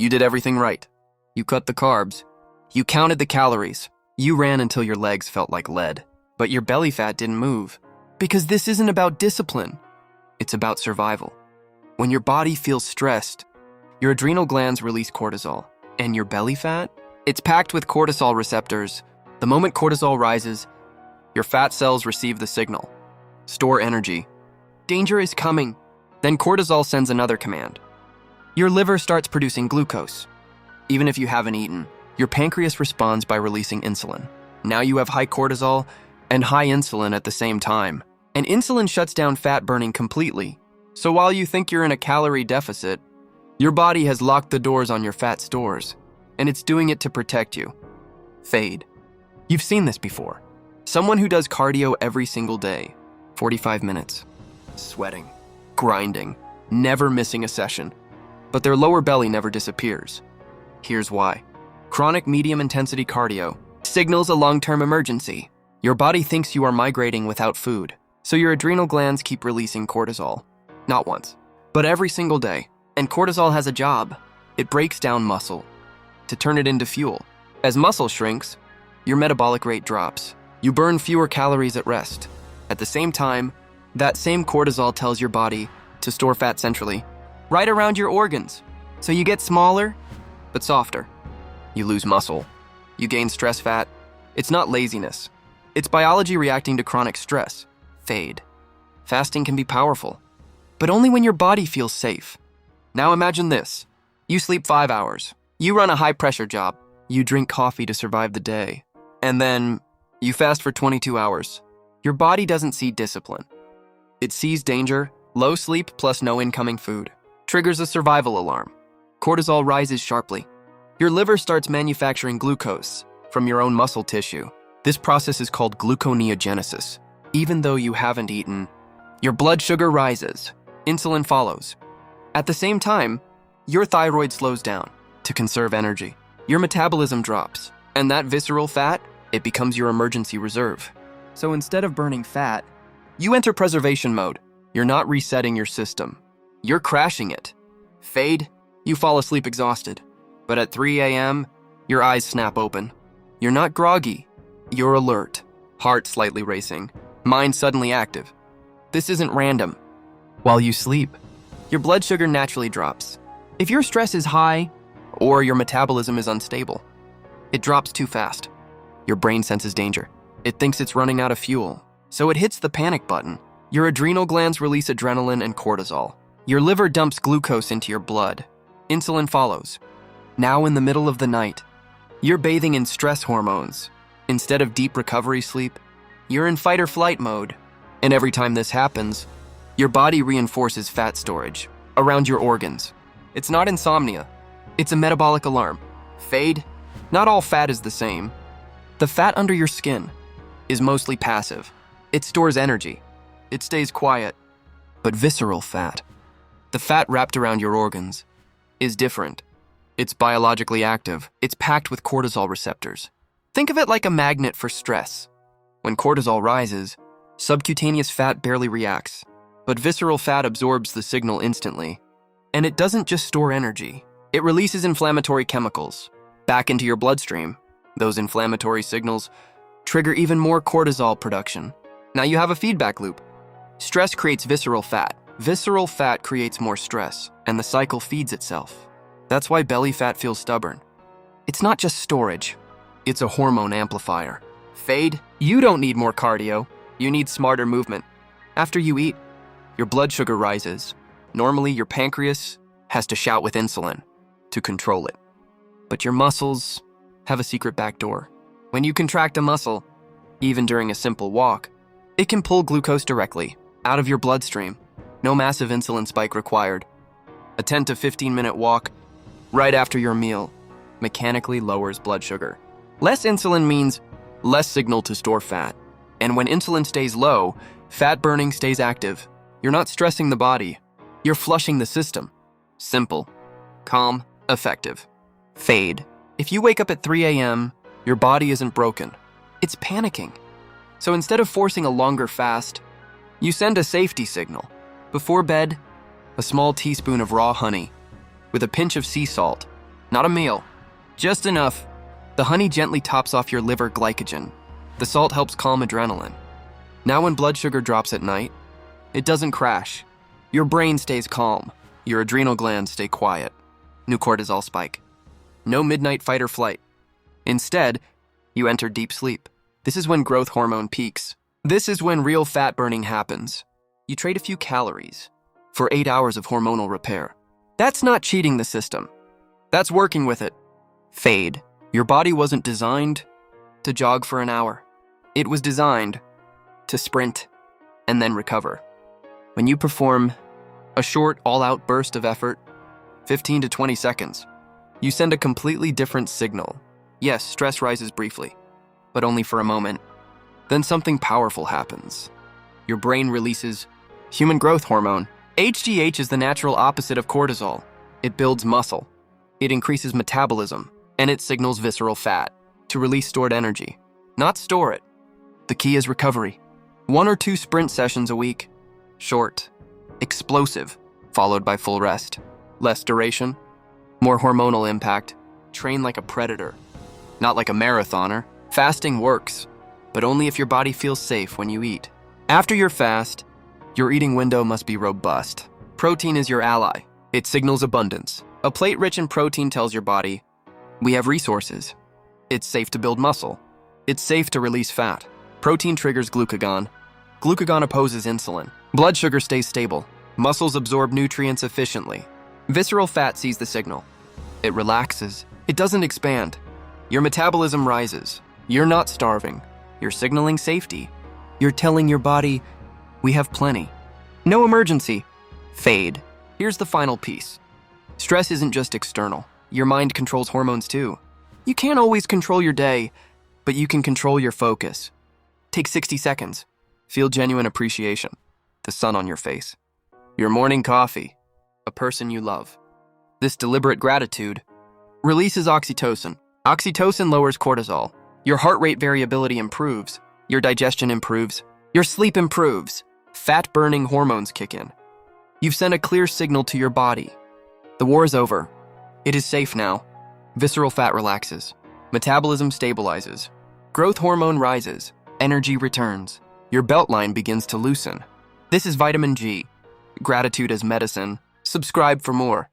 You did everything right. You cut the carbs. You counted the calories. You ran until your legs felt like lead. But your belly fat didn't move. Because this isn't about discipline. It's about survival. When your body feels stressed, your adrenal glands release cortisol. And your belly fat? It's packed with cortisol receptors. The moment cortisol rises, your fat cells receive the signal. Store energy. Danger is coming. Then cortisol sends another command. Your liver starts producing glucose. Even if you haven't eaten, your pancreas responds by releasing insulin. Now you have high cortisol and high insulin at the same time. And insulin shuts down fat burning completely. So while you think you're in a calorie deficit, your body has locked the doors on your fat stores, and it's doing it to protect you. Fade. You've seen this before. Someone who does cardio every single day, 45 minutes, sweating, grinding, never missing a session, but their lower belly never disappears. Here's why. Chronic medium-intensity cardio signals a long-term emergency. Your body thinks you are migrating without food, so your adrenal glands keep releasing cortisol. Not once, but every single day. And cortisol has a job. It breaks down muscle to turn it into fuel. As muscle shrinks, your metabolic rate drops. You burn fewer calories at rest. At the same time, that same cortisol tells your body to store fat centrally, right around your organs. So you get smaller, but softer. You lose muscle. You gain stress fat. It's not laziness. It's biology reacting to chronic stress. Fade. Fasting can be powerful, but only when your body feels safe. Now imagine this. You sleep 5 hours. You run a high-pressure job. You drink coffee to survive the day. And then you fast for 22 hours. Your body doesn't see discipline. It sees danger, low sleep plus no incoming food. Triggers a survival alarm. Cortisol rises sharply. Your liver starts manufacturing glucose from your own muscle tissue. This process is called gluconeogenesis. Even though you haven't eaten, your blood sugar rises. Insulin follows. At the same time, your thyroid slows down to conserve energy. Your metabolism drops, and that visceral fat, it becomes your emergency reserve. So instead of burning fat, you enter preservation mode. You're not resetting your system. You're crashing it. Fade, you fall asleep exhausted. But at 3 a.m., your eyes snap open. You're not groggy. You're alert. Heart slightly racing. Mind suddenly active. This isn't random. While you sleep, your blood sugar naturally drops. If your stress is high, or your metabolism is unstable, it drops too fast. Your brain senses danger. It thinks it's running out of fuel, so it hits the panic button. Your adrenal glands release adrenaline and cortisol. Your liver dumps glucose into your blood. Insulin follows. Now in the middle of the night, you're bathing in stress hormones. Instead of deep recovery sleep, you're in fight or flight mode. And every time this happens, your body reinforces fat storage around your organs. It's not insomnia. It's a metabolic alarm. Fade. Not all fat is the same. The fat under your skin is mostly passive. It stores energy. It stays quiet. But visceral fat, the fat wrapped around your organs, is different. It's biologically active. It's packed with cortisol receptors. Think of it like a magnet for stress. When cortisol rises, subcutaneous fat barely reacts. But visceral fat absorbs the signal instantly. And it doesn't just store energy. It releases inflammatory chemicals back into your bloodstream. Those inflammatory signals trigger even more cortisol production. Now you have a feedback loop. Stress creates visceral fat. Visceral fat creates more stress, and the cycle feeds itself. That's why belly fat feels stubborn. It's not just storage. It's a hormone amplifier. Fade, you don't need more cardio. You need smarter movement. After you eat, your blood sugar rises. Normally, your pancreas has to shout with insulin to control it. But your muscles have a secret back door. When you contract a muscle, even during a simple walk, it can pull glucose directly out of your bloodstream. No massive insulin spike required. A 10 to 15-minute walk right after your meal mechanically lowers blood sugar. Less insulin means less signal to store fat. And when insulin stays low, fat burning stays active. You're not stressing the body. You're flushing the system. Simple, calm, effective. Fade. If you wake up at 3 a.m., your body isn't broken. It's panicking. So instead of forcing a longer fast, you send a safety signal. Before bed, a small teaspoon of raw honey with a pinch of sea salt Not a meal. Just enough. The honey gently tops off your liver glycogen. The salt helps calm adrenaline. Now when blood sugar drops at night, it doesn't crash. Your brain stays calm. Your adrenal glands stay quiet. New cortisol spike. No midnight fight or flight. Instead, you enter deep sleep. This is when growth hormone peaks. This is when real fat burning happens. You trade a few calories for 8 hours of hormonal repair. That's not cheating the system. That's working with it. Fade. Your body wasn't designed to jog for an hour. It was designed to sprint and then recover. When you perform a short, all-out burst of effort, 15 to 20 seconds, you send a completely different signal. Yes, stress rises briefly, but only for a moment. Then something powerful happens. Your brain releases human growth hormone. HGH is the natural opposite of cortisol. It builds muscle. It increases metabolism, and it signals visceral fat to release stored energy, not store it. The key is recovery. 1 or 2 sprint sessions a week. Short, explosive, followed by full rest. Less duration, more hormonal impact. Train like a predator, not like a marathoner. Fasting works, but only if your body feels safe when you eat. After your fast, your eating window must be robust. Protein is your ally. It signals abundance. A plate rich in protein tells your body, we have resources. It's safe to build muscle. It's safe to release fat. Protein triggers glucagon. Glucagon opposes insulin. Blood sugar stays stable. Muscles absorb nutrients efficiently. Visceral fat sees the signal. It relaxes. It doesn't expand. Your metabolism rises. You're not starving. You're signaling safety. You're telling your body, we have plenty. No emergency. Fade. Here's the final piece. Stress isn't just external. Your mind controls hormones too. You can't always control your day, but you can control your focus. Take 60 seconds. Feel genuine appreciation. The sun on your face. Your morning coffee. A person you love. This deliberate gratitude releases oxytocin. Oxytocin lowers cortisol. Your heart rate variability improves. Your digestion improves. Your sleep improves. Fat-burning hormones kick in. You've sent a clear signal to your body. The war is over. It is safe now. Visceral fat relaxes. Metabolism stabilizes. Growth hormone rises. Energy returns. Your beltline begins to loosen. This is Vitamin G. Gratitude as medicine. Subscribe for more.